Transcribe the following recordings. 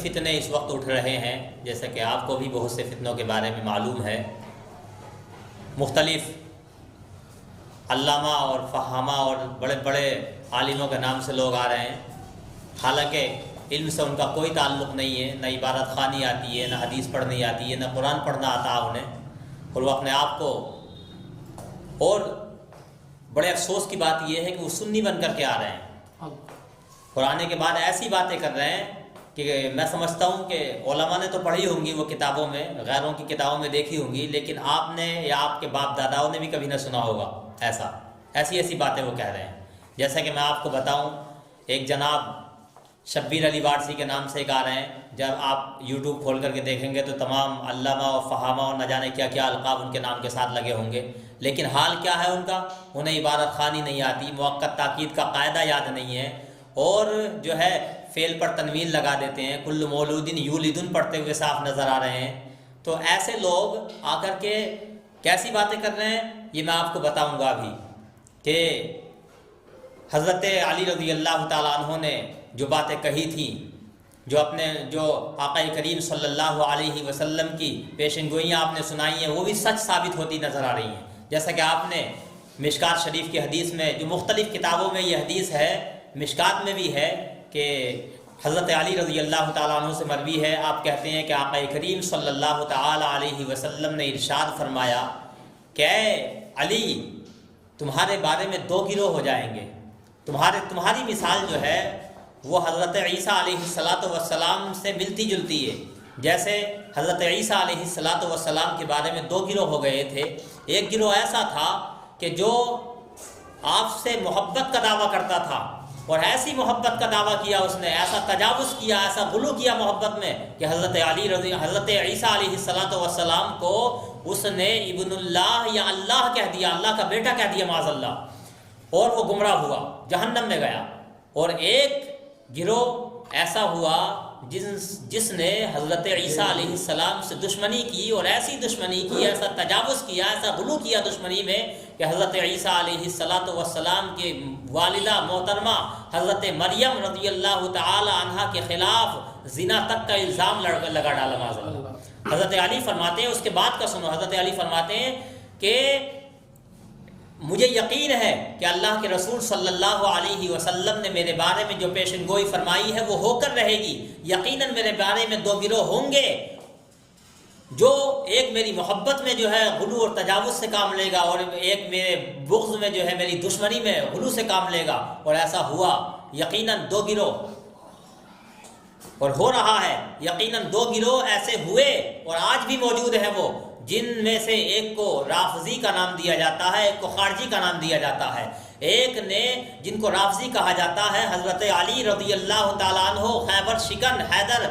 فتنے اس وقت اٹھ رہے ہیں، جیسا کہ آپ کو بھی بہت سے فتنوں کے بارے میں معلوم ہے۔ مختلف علامہ اور فہامہ اور بڑے بڑے عالموں کے نام سے لوگ آ رہے ہیں، حالانکہ علم سے ان کا کوئی تعلق نہیں ہے، نہ عبارت خوانی آتی ہے، نہ حدیث پڑھنی آتی ہے، نہ قرآن پڑھنا آتا انہیں، اور وہ اپنے آپ کو، اور بڑے افسوس کی بات یہ ہے کہ وہ سنی بن کر کے آ رہے ہیں، قرآن کے بعد ایسی باتیں کر رہے ہیں کہ میں سمجھتا ہوں کہ علماء نے تو پڑھی ہوں گی وہ کتابوں میں، غیروں کی کتابوں میں دیکھی ہوں گی، لیکن آپ نے یا آپ کے باپ داداؤں نے بھی کبھی نہ سنا ہوگا ایسی باتیں وہ کہہ رہے ہیں۔ جیسا کہ میں آپ کو بتاؤں، ایک جناب شبیر علی وارسی کے نام سے ایک آ رہے ہیں، جب آپ یوٹیوب کھول کر کے دیکھیں گے تو تمام علامہ اور فہامہ اور نہ جانے کیا کیا القاب ان کے نام کے ساتھ لگے ہوں گے، لیکن حال کیا ہے ان کا؟ انہیں عبارت خوانی نہیں آتی، موقت تاکید کا قاعدہ یاد نہیں ہے، اور جو ہے فعل پر تنوین لگا دیتے ہیں، کل مولودن یولدن پڑھتے ہوئے صاف نظر آ رہے ہیں۔ تو ایسے لوگ آ کر کے کیسی باتیں کر رہے ہیں یہ میں آپ کو بتاؤں گا ابھی، کہ حضرت علی رضی اللہ تعالیٰ عنہ نے جو باتیں کہی تھیں، جو آقا کریم صلی اللہ علیہ وسلم کی پیشن گوئیاں آپ نے سنائی ہیں، وہ بھی سچ ثابت ہوتی نظر آ رہی ہیں۔ جیسا کہ آپ نے مشکات شریف کی حدیث میں، جو مختلف کتابوں میں یہ حدیث ہے، مشکات میں بھی ہے کہ حضرت علی رضی اللہ تعالیٰ عنہ سے مروی ہے، آپ کہتے ہیں کہ آقا کریم صلی اللہ تعالیٰ علیہ وسلم نے ارشاد فرمایا کہ اے علی، تمہارے بارے میں دو گروہ ہو جائیں گے، تمہاری مثال جو ہے وہ حضرت عیسیٰ علیہ السلام سے ملتی جلتی ہے۔ جیسے حضرت عیسیٰ علیہ السلام کے بارے میں دو گروہ ہو گئے تھے، ایک گروہ ایسا تھا کہ جو آپ سے محبت کا دعویٰ کرتا تھا، اور ایسی محبت کا دعویٰ کیا اس نے، ایسا تجاوز کیا، ایسا غلو کیا محبت میں کہ حضرت عیسیٰ علیہ السلام کو اس نے ابن اللہ یا اللہ کہہ دیا، اللہ کا بیٹا کہہ دیا معاذ اللہ، اور وہ گمراہ ہوا، جہنم میں گیا۔ اور ایک گروہ ایسا ہوا جس نے حضرت عیسیٰ علیہ السلام سے دشمنی کی، اور ایسی دشمنی کی، ایسا تجاوز کیا، ایسا غلو کیا دشمنی میں کہ حضرت عیسیٰ علیہ السلام کے والدہ محترمہ حضرت مریم رضی اللہ تعالی عنہا کے خلاف زنا تک کا الزام لگا ڈالا معاذ اللہ۔ حضرت علی فرماتے ہیں، اس کے بعد کا سنو، حضرت علی فرماتے ہیں کہ مجھے یقین ہے کہ اللہ کے رسول صلی اللہ علیہ وسلم نے میرے بارے میں جو پیشن گوئی فرمائی ہے وہ ہو کر رہے گی، یقیناً میرے بارے میں دو گروہ ہوں گے، جو ایک میری محبت میں جو ہے غلو اور تجاوز سے کام لے گا، اور ایک میرے بغض میں جو ہے میری دشمنی میں غلو سے کام لے گا، اور ایسا ہوا، یقیناً دو گروہ، اور ہو رہا ہے، یقیناً دو گروہ ایسے ہوئے اور آج بھی موجود ہیں، وہ جن میں سے ایک کو رافضی کا نام دیا جاتا ہے، ایک کو خارجی کا نام دیا جاتا ہے۔ ایک نے جن کو رافضی کہا جاتا ہے، حضرت علی رضی اللہ تعالیٰ عنہ خیبر شکن حیدر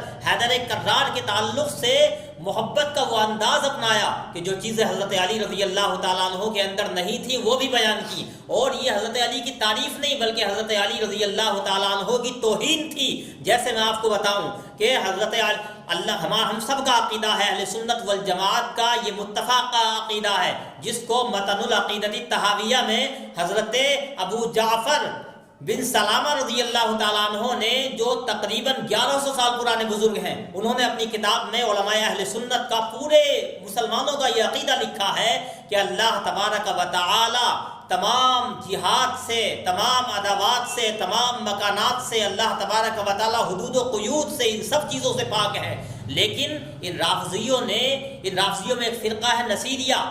کرار کے تعلق سے محبت کا وہ انداز اپنایا کہ جو چیزیں حضرت علی رضی اللہ تعالیٰ عنہ کے اندر نہیں تھی وہ بھی بیان کی، اور یہ حضرت علی کی تعریف نہیں بلکہ حضرت علی رضی اللہ تعالیٰ عنہ کی توہین تھی۔ جیسے میں آپ کو بتاؤں کہ حضرت ہم سب کا عقیدہ ہے، اہل سنت والجماعت کا یہ متفق عقیدہ ہے، جس کو متن العقیدۃ الطحاویہ میں حضرت ابو جعفر بن سلامہ رضی اللہ تعالیٰ عنہ نے، جو تقریباً 1100 سال پرانے بزرگ ہیں، انہوں نے اپنی کتاب میں علماء اہل سنت کا، پورے مسلمانوں کا یہ عقیدہ لکھا ہے کہ اللہ تبارک و تعالی تمام جہاد سے، تمام عداوات سے، تمام مکانات سے اللہ تبارک و تعالی حدود و قیود سے، ان سب چیزوں سے پاک ہے۔ لیکن ان رافضیوں میں ایک فرقہ ہے نصیریہ،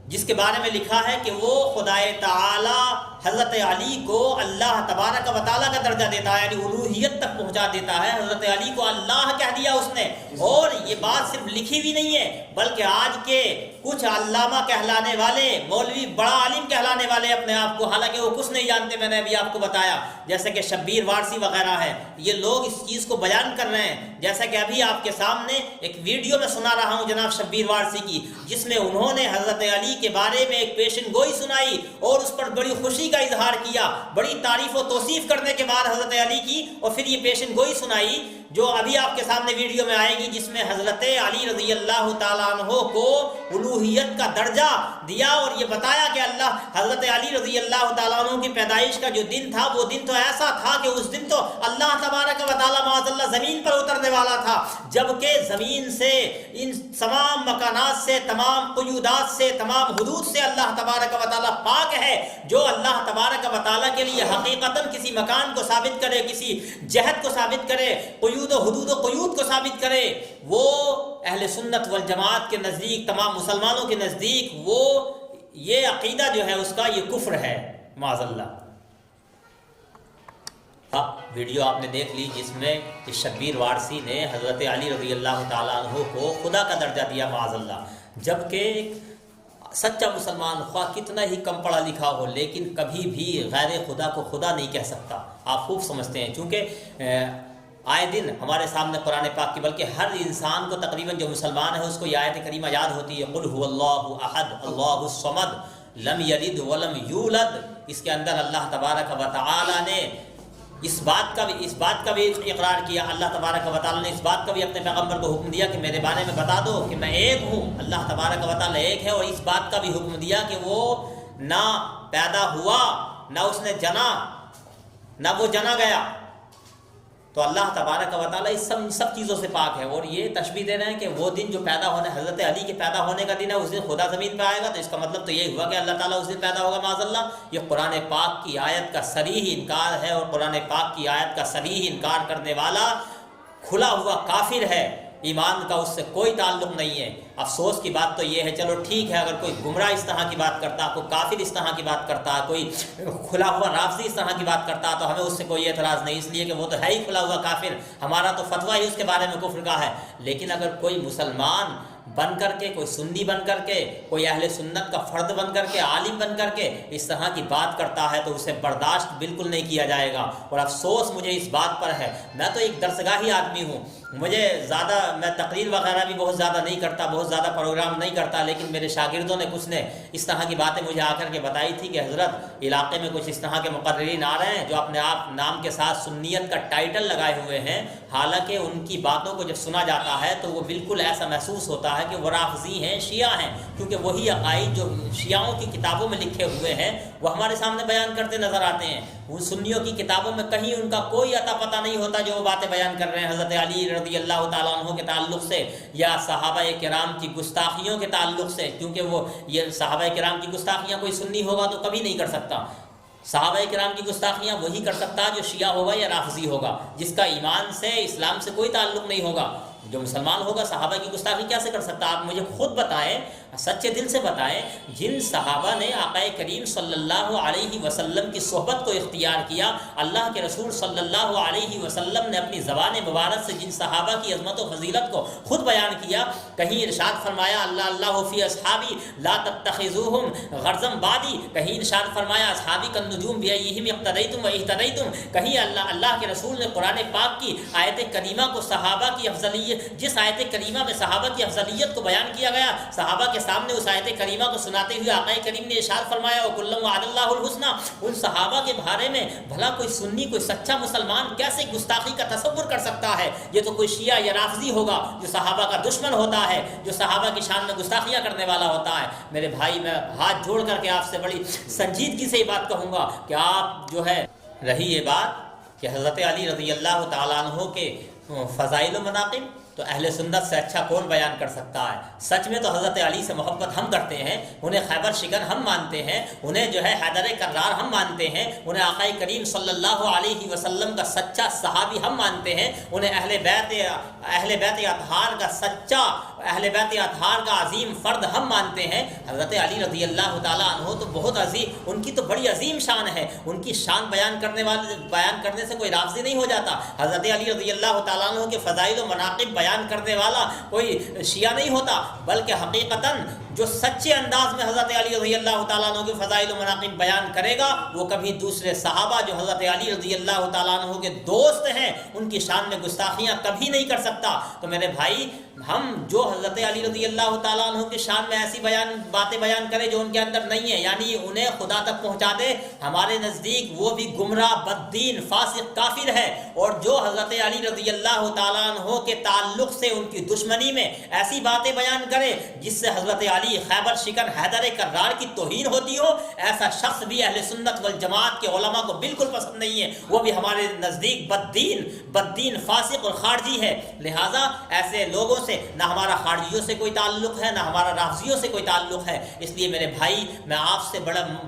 جس کے بارے میں لکھا ہے کہ وہ خدائے تعالی حضرت علی کو اللہ تبارک و تعالیٰ کا درجہ دیتا ہے، یعنی الوہیت تک پہنچا دیتا ہے، حضرت علی کو اللہ کہہ دیا اس نے۔ اور یہ بات صرف لکھی بھی نہیں ہے بلکہ آج کے کچھ علامہ کہلانے والے، مولوی بڑا عالم کہلانے والے اپنے آپ کو، حالانکہ وہ کچھ نہیں جانتے، میں نے ابھی آپ کو بتایا، جیسے کہ شبیر وارسی وغیرہ ہے، یہ لوگ اس چیز کو بیان کر رہے ہیں۔ جیسا کہ ابھی آپ کے سامنے ایک ویڈیو میں سنا رہا ہوں جناب شبیر وارسی کی، جس میں انہوں نے حضرت علی کے بارے میں ایک پیشن گوئی سنائی اور اس پر بڑی خوشی کا اظہار کیا، بڑی تعریف و توصیف کرنے کے بعد حضرت علی کی، اور پھر یہ پیشن گوئی سنائی جو ابھی آپ کے سامنے ویڈیو میں آئے گی، جس میں حضرت علی رضی اللہ تعالیٰ عنہ کو الوہیت کا درجہ دیا اور یہ بتایا کہ اللہ حضرت علی رضی اللہ تعالیٰ عنہ کی پیدائش کا جو دن تھا وہ دن تو ایسا تھا کہ اس دن تو اللہ تبارک و تعالیٰ معاذ اللہ زمین پر اترنے والا تھا، جبکہ زمین سے، ان تمام مکانات سے، تمام قیودات سے، تمام حدود سے اللہ تبارک و تعالیٰ پاک ہے۔ جو اللہ تبارک و تعالیٰ کے لیے حقیقتاً کسی مکان کو ثابت کرے، کسی جہت کو ثابت کرے، قیود و حدود و قیود کو ثابت کرے، وہ اہل سنت والجماعت کے نزدیک، تمام مسلمانوں کے نزدیک، وہ یہ عقیدہ جو ہے اس کا یہ کفر ہے معاذ اللہ۔ ویڈیو آپ نے دیکھ لی جس میں اس شبیر وارثی نے حضرت علی رضی اللہ تعالیٰ عنہ کو خدا کا درجہ دیا معاذ اللہ، جبکہ سچا مسلمان خواہ کتنا ہی کم پڑھا لکھا ہو لیکن کبھی بھی غیر خدا کو خدا نہیں کہہ سکتا۔ آپ خوب سمجھتے ہیں، چونکہ آئے دن ہمارے سامنے قرآن پاک کی، بلکہ ہر انسان کو تقریباً جو مسلمان ہے اس کو یہ آیت کریمہ یاد ہوتی ہے، قل هو اللہ احد اللہ الصمد لم یلد ولم یولد۔ اس کے اندر اللہ تبارک و تعالی نے اس بات کا بھی اقرار کیا، اللہ تبارک و تعالی نے اس بات کا بھی اپنے پیغمبر کو حکم دیا کہ میرے بارے میں بتا دو کہ میں ایک ہوں، اللہ تبارک و تعالی ایک ہے، اور اس بات کا بھی حکم دیا کہ وہ نہ پیدا ہوا، نہ اس نے جنا، نہ وہ جنا گیا۔ تو اللہ تبارک و تعالیٰ اس سب چیزوں سے پاک ہے، اور یہ تشبیہ دے رہے ہیں کہ وہ دن جو پیدا ہونے، حضرت علی کے پیدا ہونے کا دن ہے، اس دن خدا زمین پہ آئے گا، تو اس کا مطلب تو یہی ہوا کہ اللہ تعالیٰ اس دن پیدا ہوگا معاذ اللہ۔ یہ قرآن پاک کی آیت کا صریح انکار ہے، اور قرآن پاک کی آیت کا صریح انکار کرنے والا کھلا ہوا کافر ہے، ایمان کا اس سے کوئی تعلق نہیں ہے۔ افسوس کی بات تو یہ ہے، چلو ٹھیک ہے، اگر کوئی گمراہ اس طرح کی بات کرتا، کوئی کافر اس طرح کی بات کرتا، کوئی کھلا ہوا رافضی اس طرح کی بات کرتا، تو ہمیں اس سے کوئی اعتراض نہیں، اس لیے کہ وہ تو ہے ہی کھلا ہوا کافر، ہمارا تو فتویٰ ہی اس کے بارے میں کفر کا ہے۔ لیکن اگر کوئی مسلمان بن کر کے، کوئی سنی بن کر کے، کوئی اہل سنت کا فرد بن کر کے، عالم بن کر کے اس طرح کی بات کرتا ہے تو اسے برداشت بالکل نہیں کیا جائے گا، اور افسوس مجھے اس بات پر ہے۔ میں تو ایک درسگاہی آدمی ہوں، مجھے زیادہ، میں تقریر وغیرہ بھی بہت زیادہ نہیں کرتا، بہت زیادہ پروگرام نہیں کرتا، لیکن میرے شاگردوں نے کچھ نے اس طرح کی باتیں مجھے آ کر کے بتائی تھی کہ حضرت علاقے میں کچھ اس طرح کے مقررین آ رہے ہیں جو اپنے آپ نام کے ساتھ سنیت کا ٹائٹل لگائے ہوئے ہیں، حالانکہ ان کی باتوں کو جب سنا جاتا ہے تو وہ بالکل ایسا محسوس ہوتا ہے کہ وہ رافضی ہیں، شیعہ ہیں، کیونکہ وہی عقائد جو شیعوں کی کتابوں میں لکھے ہوئے ہیں وہ ہمارے سامنے بیان کرتے نظر آتے ہیں۔ ان سنیوں کی کتابوں میں کہیں ان کا کوئی عطا پتہ نہیں ہوتا جو وہ باتیں بیان کر رہے ہیں حضرت علی رضی اللہ تعالیٰ عنہ کے تعلق سے، یا صحابہ کرام کی گستاخیوں کے تعلق سے، کیونکہ وہ یہ صحابہ کرام کی گستاخیاں کوئی سنی ہوگا تو کبھی نہیں کر سکتا۔ صحابہ کرام کی گستاخیاں وہی کر سکتا جو شیعہ ہوگا یا رافضی ہوگا، جس کا ایمان سے، اسلام سے کوئی تعلق نہیں ہوگا۔ جو مسلمان ہوگا صحابہ کی گستاخی کیسے کر سکتا؟ آپ مجھے خود بتائیں، سچے دل سے بتائیں، جن صحابہ نے آقا کریم صلی اللہ علیہ وسلم کی صحبت کو اختیار کیا، اللہ کے رسول صلی اللہ علیہ وسلم نے اپنی زبان مبارک سے جن صحابہ کی عظمت و فضیلت کو خود بیان کیا، کہیں ارشاد فرمایا اللہ فی اصحابی لا تتخذوہم غرضا بعدی، کہیں ارشاد فرمایا اصحابی کالنجوم بایہم اقتدیتم واہتدیتم، کہیں اللہ کے رسول نے قرآن پاک کی آیت کریمہ کو صحابہ کی افضلیت، جس آیت کریمہ میں صحابہ کی افضلیت کو بیان کیا گیا، صحابہ کے سامنے اس آیت کریمہ کو سناتے ہوئے آقا کریم نے ارشاد فرمایا وَكُلًّا وَعَدَ اللَّهُ الْحُسْنَى۔ ان صحابہ کے بارے میں بھلا کوئی سنی، کوئی سچا مسلمان کیسے گستاخی کا تصور کر سکتا ہے؟ یہ تو کوئی شیعہ یا رافضی ہوگا جو صحابہ کا دشمن ہوتا ہے، جو صحابہ کی شان میں گستاخیاں کرنے والا ہوتا ہے۔ میرے بھائی، میں ہاتھ جوڑ کر کے آپ سے بڑی سنجیدگی سے یہ بات کہوں گا کہ آپ جو ہے، رہی یہ بات کہ حضرت علی رضی اللہ تعالیٰ عنہ کے فضائل و مناقب تو اہل سنت سے اچھا کون بیان کر سکتا ہے؟ سچ میں تو حضرت علی سے محبت ہم کرتے ہیں، انہیں خیبر شکن ہم مانتے ہیں، انہیں جو ہے حیدر کرار ہم مانتے ہیں، انہیں آقا کریم صلی اللہ علیہ وسلم کا سچا صحابی ہم مانتے ہیں، انہیں اہل بیت اطہار کا سچا، اہل بیت اطہار کا عظیم فرد ہم مانتے ہیں۔ حضرت علی رضی اللہ تعالیٰ عنہ تو بہت عظیم، ان کی تو بڑی عظیم شان ہے، ان کی شان بیان کرنے سے کوئی رافضی نہیں ہو جاتا۔ حضرت علی رضی اللہ تعالیٰ عنہ کے فضائل و مناقب بیان کرنے والا کوئی شیعہ نہیں ہوتا، بلکہ حقیقتاً جو سچے انداز میں حضرت علی رضی اللہ تعالیٰ عنہ کے فضائل و مناقب بیان کرے گا، وہ کبھی دوسرے صحابہ جو حضرت علی رضی اللہ تعالیٰ عنہ کے دوست ہیں ان کی شان میں گستاخیاں کبھی نہیں کر سکتا۔ تو میرے بھائی، ہم جو حضرت علی رضی اللہ تعالیٰ عنہ کی شان میں ایسی باتیں بیان کرے جو ان کے اندر نہیں ہے، یعنی انہیں خدا تک پہنچا دے، ہمارے نزدیک وہ بھی گمراہ، بددین، فاسق، کافر ہے۔ اور جو حضرت علی رضی اللہ تعالیٰ عنہ کے تعلق سے ان کی دشمنی میں ایسی باتیں بیان کرے جس سے حضرت علی خیبر شکن حیدر کرار کی توہین ہوتی ہو، ایسا شخص بھی اہل سنت والجماعت کے علماء کو بالکل پسند نہیں ہے، وہ بھی ہمارے نزدیک بددین، فاسق اور خارجی ہے۔ لہٰذا ایسے لوگوں سے نہ ہمارا خارجیوں سے کوئی تعلق ہے، نہ ہمارا رافضیوں سے کوئی تعلق ہے۔ اس لیے میرے بھائی، میں آپ سے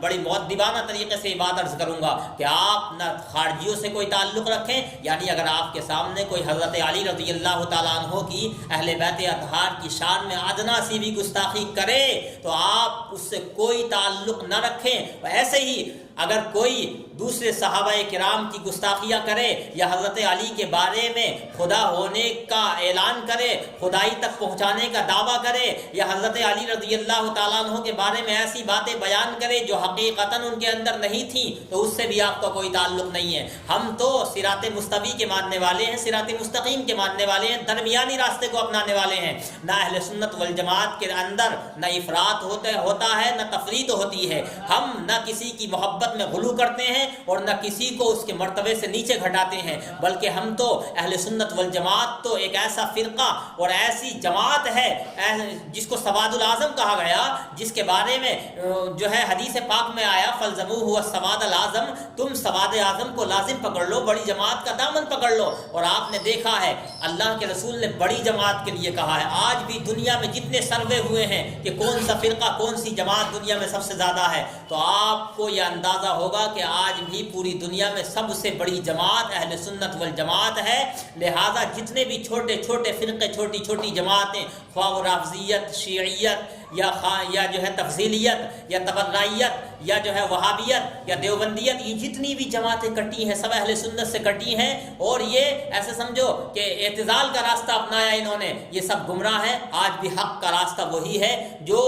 بڑی مؤدبانہ طریقے سے یہ بات عرض کروں گا کہ آپ نہ خارجیوں سے کوئی تعلق رکھیں، یعنی اگر آپ کے سامنے کوئی حضرت علی رضی اللہ تعالیٰ عنہ کی اہل بیت اطہار کی شان میں ادنا سی بھی گستاخی کرے تو آپ اس سے کوئی تعلق نہ رکھیں۔ ایسے ہی اگر کوئی دوسرے صحابہ کرام کی گستاخیاں کرے یا حضرت علی کے بارے میں خدا ہونے کا اعلان کرے، خدائی تک پہنچانے کا دعویٰ کرے، یا حضرت علی رضی اللہ تعالیٰ عنہ کے بارے میں ایسی باتیں بیان کرے جو حقیقتاً ان کے اندر نہیں تھیں، تو اس سے بھی آپ کا کوئی تعلق نہیں ہے۔ ہم تو صراط مستوی کے ماننے والے ہیں، صراط مستقیم کے ماننے والے ہیں، درمیانی راستے کو اپنانے والے ہیں۔ نہ اہل سنت والجماعت کے اندر نہ افراط ہوتا ہے، نہ تفریط ہوتی ہے۔ ہم نہ کسی کی محبت میں غلو کرتے ہیں اور نہ کسی کو اس کے مرتبے سے نیچے گھٹاتے ہیں، بلکہ ہم تو اہل سنت والجماعت تو ایک ایسا فرقہ اور ایسی جماعت ہے جس کو سواد الاعظم کہا گیا، جس کے بارے میں جو ہے حدیث پاک میں آیا فَالْزَمُوهُ وَالسَّوَادَ الْأَعْظَمَ، تم سواد اعظم کو لازم پکڑ لو، بڑی جماعت کا دامن پکڑ لو۔ اور آپ نے دیکھا ہے اللہ کے رسول نے بڑی جماعت کے لیے کہا ہے۔ آج بھی دنیا میں جتنے سروے ہوئے ہیں کہ کون سا فرقہ، کون سی جماعت دنیا میں سب سے زیادہ ہے، تو آپ کو یہ اندازہ ہوگا کہ آج بھی پوری دنیا میں سب سے بڑی جماعت اہل سنت والجماعت ہے۔ لہٰذا جتنے بھی چھوٹے چھوٹے فرقے، چھوٹی چھوٹی جماعتیں، خواہ وہ رافضیت، شیعیت یا جو ہے تفضیلیت یا تبرائیت یا جو ہے وہابیت یا دیوبندیت، یہ جتنی بھی جماعتیں کٹی ہیں سب اہل سنت سے کٹی ہیں، اور یہ ایسے سمجھو کہ اعتزال کا راستہ اپنایا انہوں نے، یہ سب گمراہ ہیں۔ آج بھی حق کا راستہ وہی ہے جو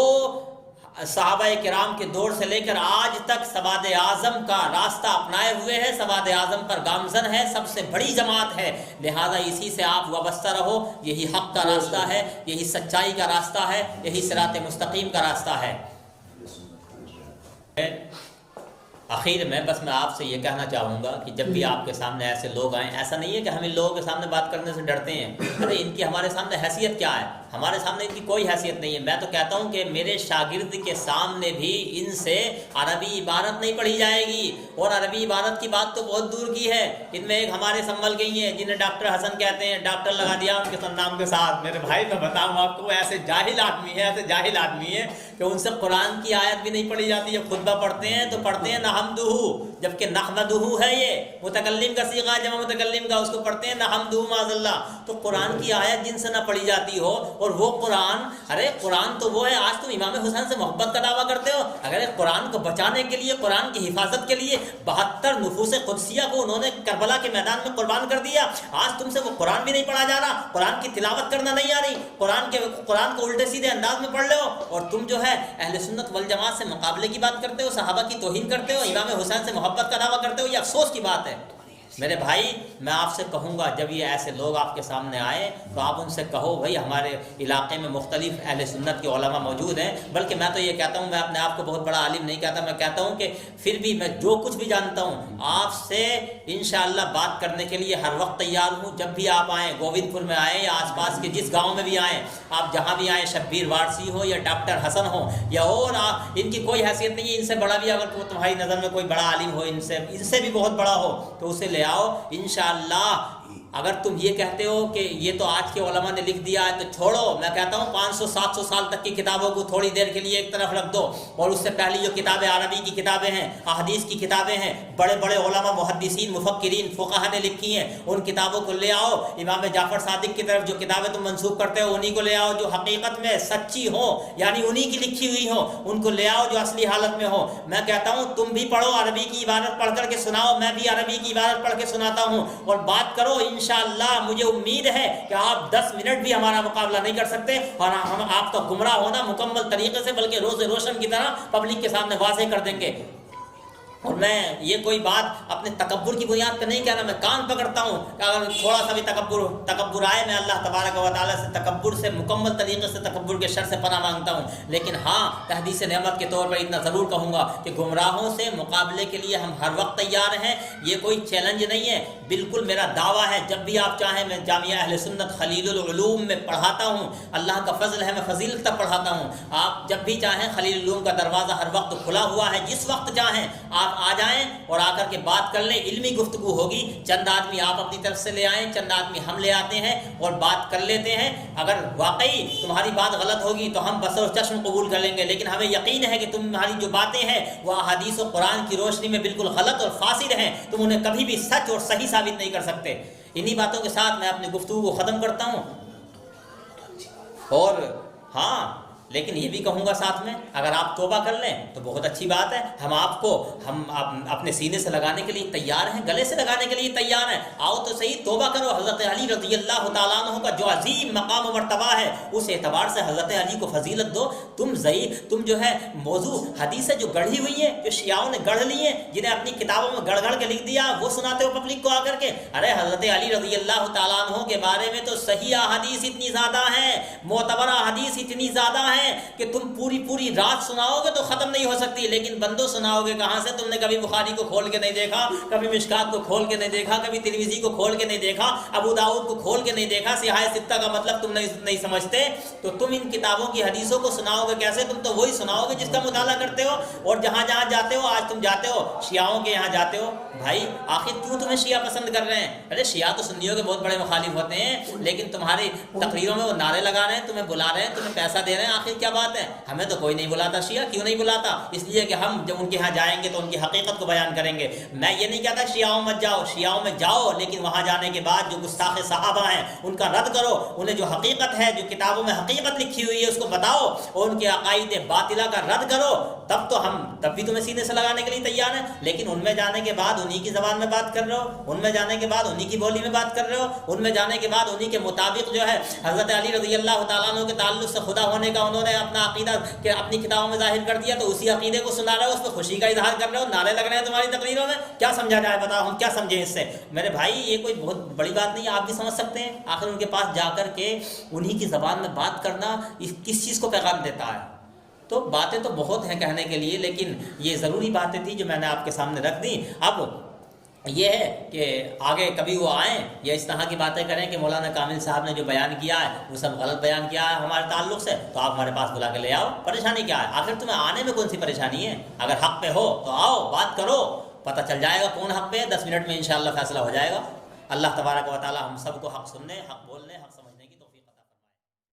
صحابہ کرام کے دور سے لے کر آج تک سواد اعظم کا راستہ اپنائے ہوئے ہے، سواد اعظم پر گامزن ہے، سب سے بڑی جماعت ہے۔ لہٰذا اسی سے آپ وابستہ رہو، یہی حق کا راستہ ہے، یہی سچائی کا راستہ ہے، یہی صراط مستقیم کا راستہ ہے۔ آخر میں بس میں آپ سے یہ کہنا چاہوں گا کہ جب بھی آپ کے سامنے ایسے لوگ آئیں، ایسا نہیں ہے کہ ہم ان لوگوں کے سامنے بات کرنے سے ڈرتے ہیں، ارے ان کی ہمارے سامنے حیثیت کیا ہے؟ ہمارے سامنے ان کی کوئی حیثیت نہیں ہے۔ میں تو کہتا ہوں کہ میرے شاگرد کے سامنے بھی ان سے عربی عبارت نہیں پڑھی جائے گی، اور عربی عبارت کی بات تو بہت دور کی ہے۔ ان میں ایک ہمارے سنبھل گئی ہیں جنہیں ڈاکٹر حسن کہتے ہیں، ڈاکٹر لگا دیا ان کے نام کے ساتھ۔ میرے بھائی میں بتاؤں آپ کو، ایسے جاہل آدمی ہے کہ ان سے قرآن کی آیت بھی نہیں پڑھی جاتی۔ جب خطبہ پڑھتے ہیں تو پڑھتے ہیں نحمدہ، جبکہ نحمدہ ہے یہ متکلم کا صیغہ، جمع متکلم کا، اس کو پڑھتے ہیں نحمدہ معاذ اللہ۔ تو قرآن کی آیت جن سے نہ پڑھی جاتی ہو، اور وہ قرآن، ارے قرآن تو وہ ہے، آج تم امام حسین سے محبت کا دعویٰ کرتے ہو۔ اگر قرآن کو بچانے کے لیے، قرآن کی حفاظت کے لیے 72 نفوس قدسیہ کو انہوں نے کربلا کے میدان میں قربان کر دیا، آج تم سے وہ قرآن بھی نہیں پڑھا جا رہا، قرآن کی تلاوت کرنا نہیں آ رہی، قرآن کو الٹے سیدھے انداز میں پڑھ لے ہو، اور تم جو ہے اہل سنت والجماعت سے مقابلے کی بات کرتے ہو، صحابہ کی توہین کرتے ہو، امام حسین سے محبت کا دعویٰ کرتے ہو، یہ افسوس کی بات ہے۔ میرے بھائی میں آپ سے کہوں گا، جب یہ ایسے لوگ آپ کے سامنے آئے تو آپ ان سے کہو بھائی ہمارے علاقے میں مختلف اہل سنت کے علماء موجود ہیں، بلکہ میں تو یہ کہتا ہوں، میں اپنے آپ کو بہت بڑا عالم نہیں کہتا، میں کہتا ہوں کہ پھر بھی میں جو کچھ بھی جانتا ہوں آپ سے انشاءاللہ بات کرنے کے لیے ہر وقت تیار ہوں۔ جب بھی آپ آئیں، گوبند پور میں آئیں یا آس پاس کے جس گاؤں میں بھی آئیں، آپ جہاں بھی آئیں، شبیر وارسی ہو یا ڈاکٹر حسن ہو یا اور ان کی کوئی حیثیت نہیں ہے، ان سے بڑا بھی اگر تمہاری نظر میں کوئی بڑا عالم ہو، ان سے بھی بہت بڑا ہو تو اسے لے آؤ انشاءاللہ۔ اگر تم یہ کہتے ہو کہ یہ تو آج کے علماء نے لکھ دیا ہے تو چھوڑو، میں کہتا ہوں 500-700 سال تک کی کتابوں کو تھوڑی دیر کے لیے ایک طرف رکھ دو، اور اس سے پہلی جو کتابیں عربی کی کتابیں ہیں، احادیث کی کتابیں ہیں، بڑے بڑے علماء، محدثین، مفکرین، فقہا نے لکھی ہیں، ان کتابوں کو لے آؤ۔ امام جعفر صادق کی طرف جو کتابیں تم منسوب کرتے ہو انہی کو لے آؤ جو حقیقت میں سچی ہو، یعنی انہی کی لکھی ہوئی ہو، ان کو لے آؤ جو اصلی حالت میں ہو۔ میں کہتا ہوں تم بھی پڑھو، عربی کی عبارت پڑھ کر کے سناؤ، میں بھی عربی کی عبارت پڑھ کے سناتا ہوں، اور بات کرو انشاءاللہ۔ مجھے امید ہے کہ آپ 10 منٹ بھی ہمارا مقابلہ نہیں کر سکتے، اور ہم آپ کا گمراہ ہونا مکمل طریقے سے بلکہ روز روشن کی طرح پبلک کے سامنے واضح کر دیں گے۔ اور میں یہ کوئی بات اپنے تکبر کی بنیاد پہ نہیں کہنا، میں کان پکڑتا ہوں کہ اگر تھوڑا سا بھی تکبر آئے، میں اللہ تبارک و تعالیٰ سے تکبر سے مکمل طریقے سے تکبر کے شر سے پناہ مانگتا ہوں۔ لیکن ہاں، تحدیث نعمت کے طور پر اتنا ضرور کہوں گا کہ گمراہوں سے مقابلے کے لیے ہم ہر وقت تیار ہیں، یہ کوئی چیلنج نہیں ہے، بالکل میرا دعویٰ ہے۔ جب بھی آپ چاہیں میں جامعہ اہل سنت خلیل العلوم میں پڑھاتا ہوں، اللہ کا فضل ہے، میں فضیلت تک پڑھاتا ہوں۔ آپ جب بھی چاہیں خلیل العلوم کا دروازہ ہر وقت کھلا ہوا ہے، جس وقت چاہیں آپ آ جائیں اور آ کر کے بات کر لیں، علمی گفتگو ہوگی، چند آدمی آپ اپنی طرف سے لے آئیں، چند آدمی ہم لے آتے ہیں اور بات کر لیتے ہیں۔ اگر واقعی تمہاری بات غلط ہوگی تو ہم بصر و چشم قبول کر لیں گے، لیکن ہمیں یقین ہے کہ تمہاری جو باتیں ہیں وہ احادیث و قرآن کی روشنی میں بالکل غلط اور فاسد ہیں، تم انہیں کبھی بھی سچ اور صحیح ثابت نہیں کر سکتے۔ انہی باتوں کے ساتھ میں اپنی گفتگو کو ختم کرتا ہوں۔ اور ہاں، لیکن یہ بھی کہوں گا ساتھ میں، اگر آپ توبہ کر لیں تو بہت اچھی بات ہے، ہم آپ کو اپنے سینے سے لگانے کے لیے تیار ہیں، گلے سے لگانے کے لیے تیار ہیں۔ آؤ تو صحیح، توبہ کرو۔ حضرت علی رضی اللہ تعالیٰ عنہ کا جو عظیم مقام و مرتبہ ہے، اس اعتبار سے حضرت علی کو فضیلت دو۔ تم جو ہے موضوع حدیثیں جو گڑھی ہوئی ہیں، جو شیعوں نے گڑھ لی ہیں، جنہیں اپنی کتابوں میں گڑھ گڑھ کے لکھ دیا، وہ سناتے ہو پبلک کو آ کر کے۔ ارے حضرت علی رضی اللہ تعالیٰ عنہ کے بارے میں تو صحیح احادیث اتنی زیادہ ہیں، معتبر احادیث اتنی زیادہ ہیں کہ تم پوری رات سناؤ گے تو ختم نہیں ہو سکتی، لیکن بندوں سناؤ گے کہاں سے؟ تم نے کبھی بخاری کو کھول کے نہیں دیکھا، کبھی مشکات کو کھول کے نہیں دیکھا، کبھی ترمذی کو کھول کے نہیں دیکھا، ابو داؤد کو کھول کے نہیں دیکھا، سیاہ ستہ کا مطلب تم نہیں سمجھتے، تو تم ان کتابوں کی حدیثوں کو سناؤ گے کیسے؟ تم تو وہی سناؤ گے جس کا مطالعہ کرتے ہو۔ اور جہاں جہاں جاتے ہو، آج تم جاتے ہو شیعوں کے یہاں جاتے ہو، بھائی آخر کیوں تمہیں شیعہ پسند کر رہے ہیں؟ ارے شیعہ تو سنیوں کے بہت بڑے مخالف ہوتے ہیں، لیکن تمہاری تقریروں میں وہ نعرے لگا رہے ہیں، تمہیں بلا رہے ہیں، تمہیں پیسہ دے رہے ہیں، آخر کیا بات ہے؟ ہمیں تو کوئی نہیں بلاتا شیعہ، کیوں نہیں بلاتا؟ اس لیے کہ ہم جب ان کے ہاں جائیں گے تو ان کی حقیقت کو بیان کریں گے۔ میں یہ نہیں کہتا شیعوں مت جاؤ، شیعوں میں جاؤ، لیکن وہاں جانے کے بعد جو گستاخ صحابہ ہیں ان کا رد کرو، انہیں جو حقیقت ہے، جو کتابوں میں حقیقت لکھی ہوئی ہے اس کو بتاؤ، اور ان کے عقائد باطلہ کا رد کرو، تب بھی تمہیں سینے سے لگانے کے لیے تیار ہیں۔ لیکن ان میں جانے کے بعد انہی کی زبان میں بات کر رہے ہو، ان میں جانے کے بعد انہی کی بولی میں بات کر رہے ہو، ان میں جانے کے بعد انہی کے مطابق جو ہے حضرت علی رضی اللہ تعالیٰ عنہ کے تعلق سے خدا ہونے کا انہوں نے اپنا عقیدہ کہ اپنی کتابوں میں ظاہر کر دیا، تو اسی عقیدے کو سنا رہے ہو، اس پہ خوشی کا اظہار کر رہے ہو، نعرے لگ رہے ہیں تمہاری تقریروں میں۔ کیا سمجھا جائے بتاؤ، ہم کیا سمجھیں اس سے؟ میرے بھائی یہ کوئی بہت بڑی بات نہیں ہے، آپ بھی سمجھ سکتے ہیں۔ آخر ان کے پاس جا کر کے انہی کی زبان میں بات کرنا کس چیز کو پیغام دیتا ہے؟ تو باتیں تو بہت ہیں کہنے کے لیے، لیکن یہ ضروری باتیں تھیں جو میں نے آپ کے سامنے رکھ دیں۔ اب یہ ہے کہ آگے کبھی وہ آئیں یا اس طرح کی باتیں کریں کہ مولانا کامل صاحب نے جو بیان کیا ہے وہ سب غلط بیان کیا ہے ہمارے تعلق سے، تو آپ ہمارے پاس بلا کے لے آؤ، پریشانی کیا ہے؟ آخر تمہیں آنے میں کون سی پریشانی ہے؟ اگر حق پہ ہو تو آؤ، بات کرو، پتہ چل جائے گا کون حق پہ ہے، 10 منٹ میں انشاءاللہ فیصلہ ہو جائے گا۔ اللہ تبارک و تعالی ہم سب کو حق سننے، حق بولنے، حق